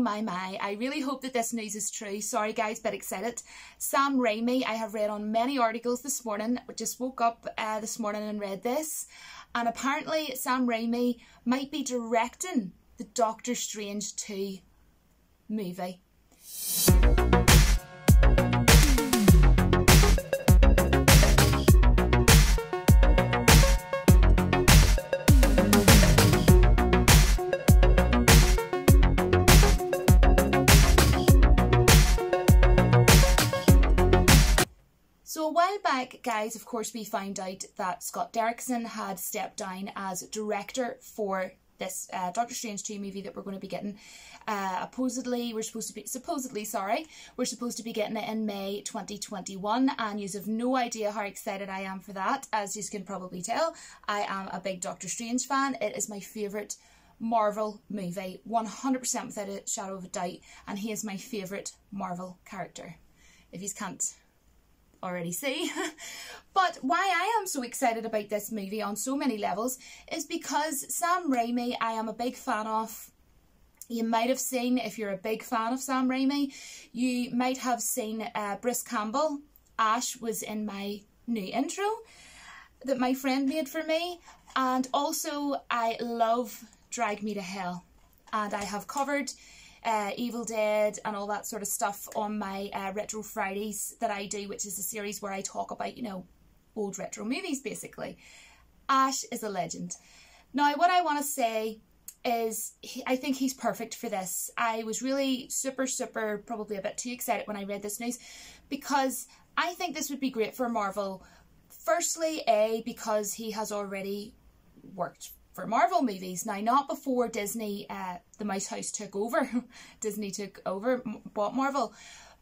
my, I really hope that this news is true. Sorry guys, bit excited. Sam Raimi, I have read on many articles this morning, just woke up this morning and read this, and apparently Sam Raimi might be directing the Doctor Strange 2 movie. So a while back, guys, of course, we found out that Scott Derrickson had stepped down as director for this Doctor Strange 2 movie that we're going to be getting. We're supposed to be getting it in May 2021, and you have no idea how excited I am for that. As you can probably tell, I am a big Doctor Strange fan. It is my favourite Marvel movie, 100% without a shadow of a doubt, and he is my favourite Marvel character, if you can't already see. But why I am so excited about this movie on so many levels is because Sam Raimi, I am a big fan of. You might have seen, if you're a big fan of Sam Raimi, you might have seen Bruce Campbell. Ash was in my new intro that my friend made for me, and also I love Drag Me to Hell, and I have covered Evil Dead and all that sort of stuff on my Retro Fridays that I do, which is a series where I talk about, you know, old retro movies basically. Ash is a legend. Now what I want to say is I think he's perfect for this. I was really super probably a bit too excited when I read this news, because I think this would be great for Marvel. Firstly, because he has already worked for Marvel movies. Now, not before Disney, the Mouse House took over. Disney took over, bought Marvel.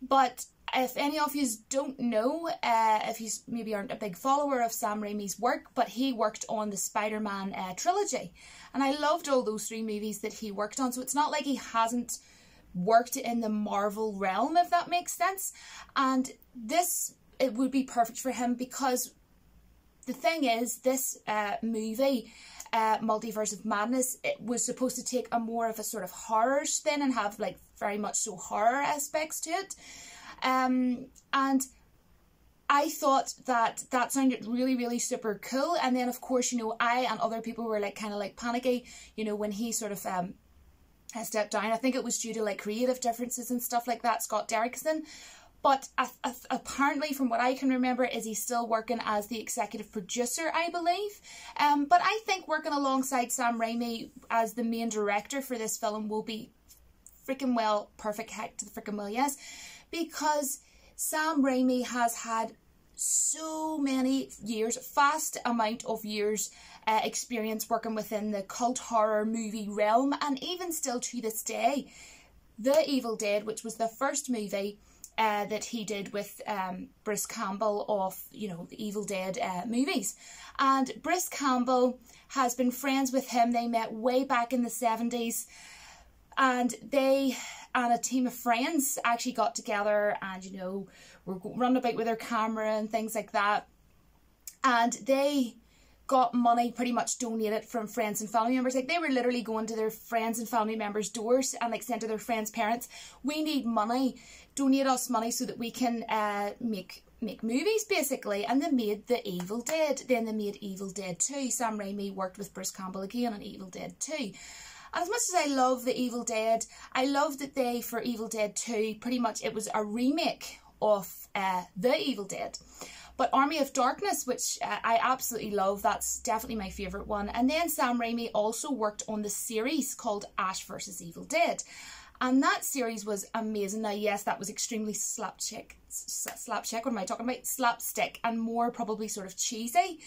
But if any of you don't know, if you maybe aren't a big follower of Sam Raimi's work, but he worked on the Spider-Man trilogy. And I loved all those 3 movies that he worked on. So it's not like he hasn't worked in the Marvel realm, if that makes sense. And it would be perfect for him, because the thing is, this movie, Multiverse of Madness, it was supposed to take a more of a sort of horror spin and have like very much so horror aspects to it. And I thought that sounded really super cool. And then of course, you know, I and other people were like kind of like panicky, you know, when he sort of stepped down. I think it was due to like creative differences and stuff like that, Scott Derrickson. But apparently, from what I can remember, is he's still working as the executive producer, I believe. But I think working alongside Sam Raimi as the main director for this film will be freaking well, perfect, heck to the freaking well, yes. Because Sam Raimi has had so many years, vast amount of years experience working within the cult horror movie realm. And even still to this day, The Evil Dead, which was the first movie that he did with Bruce Campbell of, you know, the Evil Dead movies. And Bruce Campbell has been friends with him. They met way back in the 70s, and they and a team of friends actually got together and, you know, were running about with their camera and things like that. And they got money pretty much donated from friends and family members. Like, they were literally going to their friends and family members' doors and like saying to their friends' parents, we need money, donate us money so that we can make movies basically. And they made The Evil Dead. Then they made Evil Dead 2. Sam Raimi worked with Bruce Campbell again on Evil Dead 2. And as much as I love The Evil Dead, I love that they, for Evil Dead 2, pretty much it was a remake of The Evil Dead. But Army of Darkness, which I absolutely love, that's definitely my favourite one. And then Sam Raimi also worked on the series called Ash vs. Evil Dead. And that series was amazing. Now, yes, that was extremely slapstick, what am I talking about? Slapstick, and more probably sort of cheesy.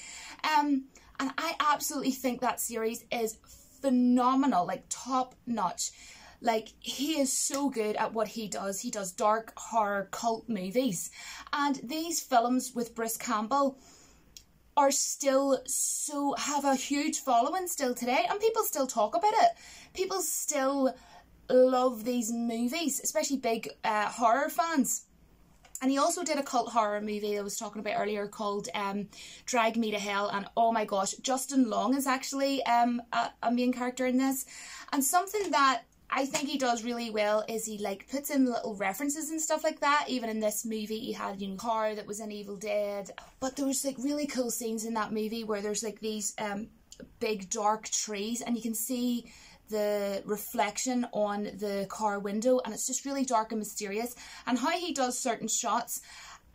And I absolutely think that series is phenomenal, like top notch. Like, he is so good at what he does. He does dark horror cult movies. And these films with Bruce Campbell are still have a huge following still today. And people still talk about it. People still love these movies, especially big horror fans. And he also did a cult horror movie I was talking about earlier called Drag Me to Hell. And oh my gosh, Justin Long is actually a main character in this. And something that I think he does really well is he like puts in little references and stuff like that. Even in this movie he had, you know, car that was in Evil Dead, but there was like really cool scenes in that movie where there's like these big dark trees and you can see the reflection on the car window and it's just really dark and mysterious. And how he does certain shots,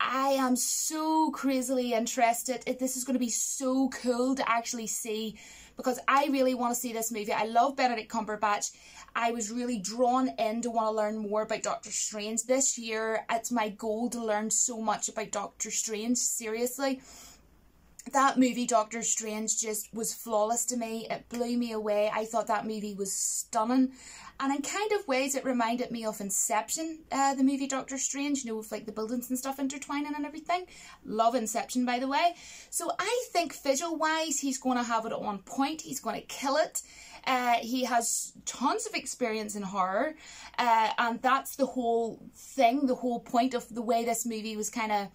I am so crazily interested. This is going to be so cool to actually see, because I really want to see this movie. I love Benedict Cumberbatch. I was really drawn in to want to learn more about Doctor Strange. This year, it's my goal to learn so much about Doctor Strange, seriously. That movie, Doctor Strange, just was flawless to me. It blew me away. I thought that movie was stunning. And in kind of ways, it reminded me of Inception, the movie Doctor Strange, you know, with like the buildings and stuff intertwining and everything. Love Inception, by the way. So I think visual-wise, he's going to have it on point. He's going to kill it. He has tons of experience in horror. And that's the whole thing, the whole point of the way this movie was kind of...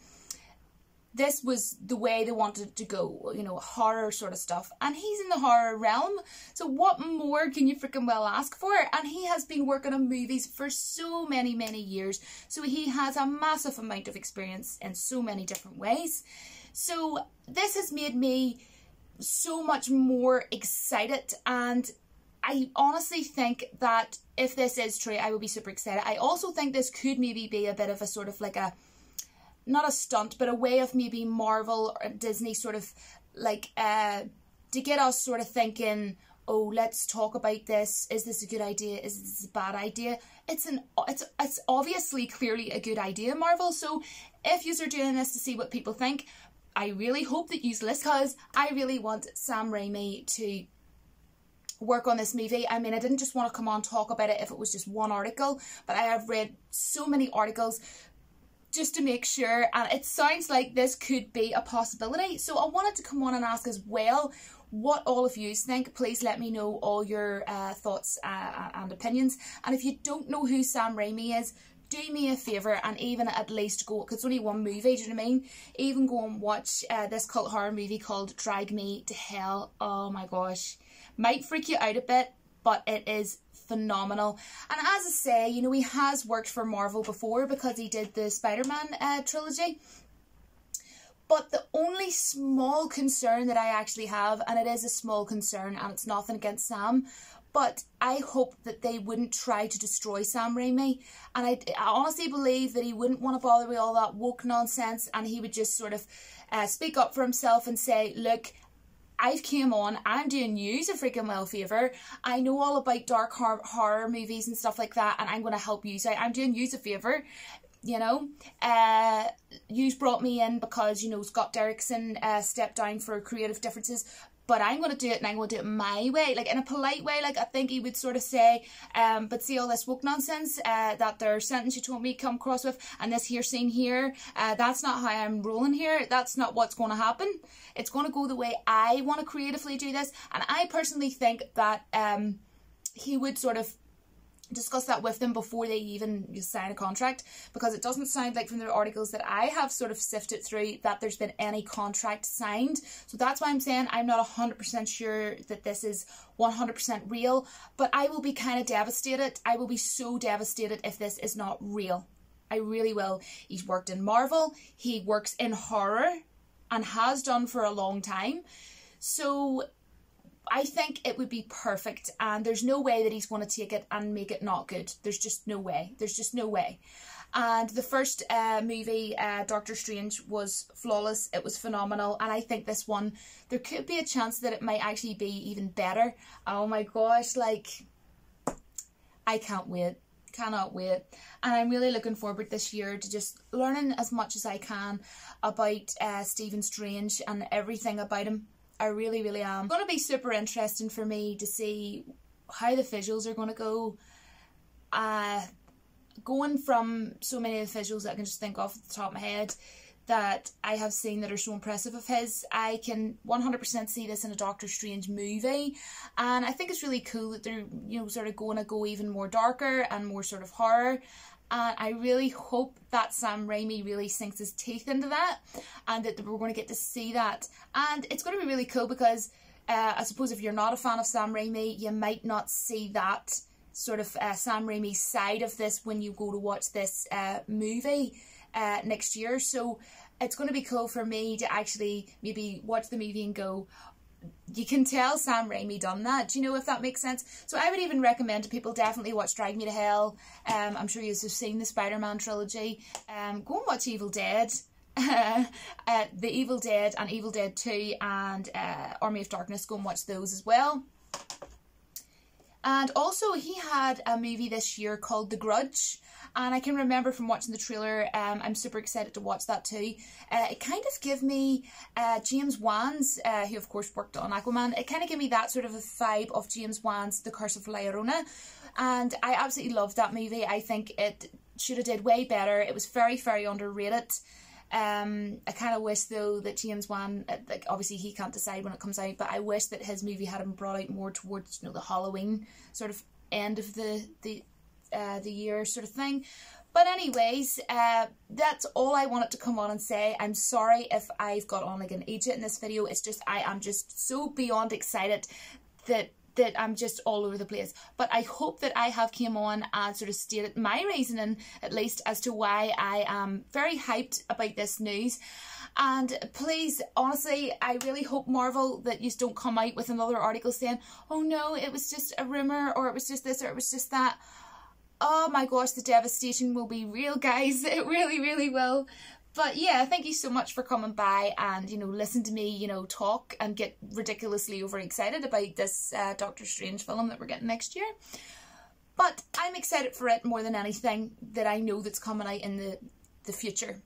This was the way they wanted to go, you know, horror sort of stuff. And he's in the horror realm, so what more can you freaking well ask for? And he has been working on movies for so many, many years. So he has a massive amount of experience in so many different ways. So this has made me so much more excited, and I honestly think that if this is true, I will be super excited. I also think this could maybe be a bit of a sort of like a... not a stunt, but a way of maybe Marvel or Disney sort of like to get us sort of thinking, oh, let's talk about this. Is this a good idea? Is this a bad idea? It's obviously clearly a good idea, Marvel. So if you are doing this to see what people think, I really hope that you listen, because I really want Sam Raimi to work on this movie. I mean, I didn't just want to come on and talk about it if it was just one article, but I have read so many articles just to make sure, and it sounds like this could be a possibility. So I wanted to come on and ask as well what all of you think. Please let me know all your thoughts and opinions. And if you don't know who Sam Raimi is, do me a favour and even at least go, because it's only one movie, do you know what I mean? Even go and watch this cult horror movie called Drag Me to Hell. Oh my gosh. Might freak you out a bit, but it is phenomenal. And as I say, you know, he has worked for Marvel before because he did the Spider-Man trilogy. But the only small concern that I actually have, and it is a small concern and it's nothing against Sam, but I hope that they wouldn't try to destroy Sam Raimi. And I honestly believe that he wouldn't want to bother with all that woke nonsense, and he would just sort of speak up for himself and say, look, I've came on, I'm doing you a freaking well favour. I know all about dark horror movies and stuff like that, and I'm going to help you. So I'm doing you a favour, you know. You brought me in because, you know, Scott Derrickson stepped down for creative differences, but I'm going to do it, and I'm going to do it my way, like in a polite way. Like I think he would sort of say, but see all this woke nonsense that their sentence you told me come across with, and this here scene here, that's not how I'm rolling here. That's not what's going to happen. It's going to go the way I want to creatively do this. And I personally think that he would sort of discuss that with them before they even sign a contract, because it doesn't sound like from the articles that I have sort of sifted through that there's been any contract signed. So that's why I'm saying I'm not 100% sure that this is 100% real, but I will be kind of devastated. I will be so devastated if this is not real. I really will. He's worked in Marvel, he works in horror and has done for a long time. So I think it would be perfect, and there's no way that he's going to take it and make it not good. There's just no way. There's just no way. And the first movie, Doctor Strange, was flawless. It was phenomenal. And I think this one, there could be a chance that it might actually be even better. Oh my gosh, like, I can't wait. Cannot wait. And I'm really looking forward this year to just learning as much as I can about Stephen Strange and everything about him. I really, really am. It's going to be super interesting for me to see how the visuals are going to go. Going from so many of the visuals that I can just think off the top of my head that I have seen that are so impressive of his, I can 100% see this in a Doctor Strange movie. And I think it's really cool that they're, you know, sort of going to go even more darker and more sort of horror. And I really hope that Sam Raimi really sinks his teeth into that, and that we're going to get to see that. And it's going to be really cool because I suppose if you're not a fan of Sam Raimi, you might not see that sort of Sam Raimi's side of this when you go to watch this movie next year. So it's going to be cool for me to actually maybe watch the movie and go, you can tell Sam Raimi done that. Do you know, if that makes sense? So I would even recommend to people, definitely watch Drag Me to Hell. I'm sure you've seen the Spider-Man trilogy. Go and watch Evil Dead. The Evil Dead and Evil Dead 2 and Army of Darkness. Go and watch those as well. And also he had a movie this year called The Grudge, and I can remember from watching the trailer, I'm super excited to watch that too. It kind of gave me James Wan's, who of course worked on Aquaman, it kind of gave me that sort of a vibe of James Wan's The Curse of La Llorona, and I absolutely loved that movie. I think it should have did way better. It was very, very underrated. I kind of wish though that James Wan, like obviously he can't decide when it comes out, but I wish that his movie had been brought out more towards, you know, the Halloween sort of end of the year sort of thing. But anyways, that's all I wanted to come on and say. I'm sorry if I've got on like an idiot in this video. It's just, I am just so beyond excited that I'm just all over the place. But I hope that I have came on and sort of stated my reasoning, at least, as to why I am very hyped about this news. And please, honestly, I really hope, Marvel, that you don't come out with another article saying, oh no, it was just a rumour, or it was just this, or it was just that. Oh my gosh, the devastation will be real, guys. It really, really will. But yeah, thank you so much for coming by and, you know, listen to me, you know, talk and get ridiculously overexcited about this Doctor Strange film that we're getting next year. But I'm excited for it more than anything that I know that's coming out in the future.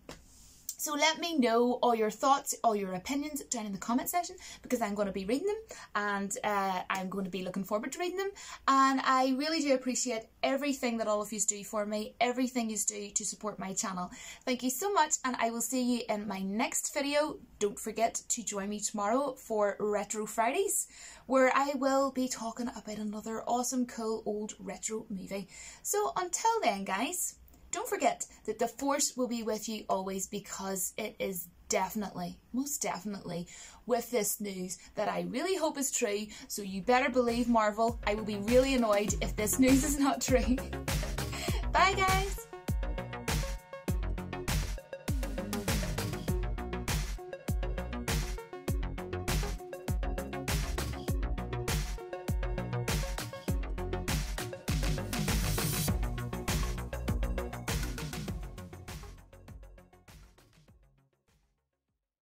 So let me know all your thoughts, all your opinions down in the comment section, because I'm going to be reading them, and I'm going to be looking forward to reading them. And I really do appreciate everything that all of you do for me, everything you do to support my channel. Thank you so much, and I will see you in my next video. Don't forget to join me tomorrow for Retro Fridays, where I will be talking about another awesome, cool, old retro movie. So until then, guys, don't forget that the Force will be with you always, because it is definitely, most definitely, with this news that I really hope is true. So you better believe, Marvel, I will be really annoyed if this news is not true. Bye, guys.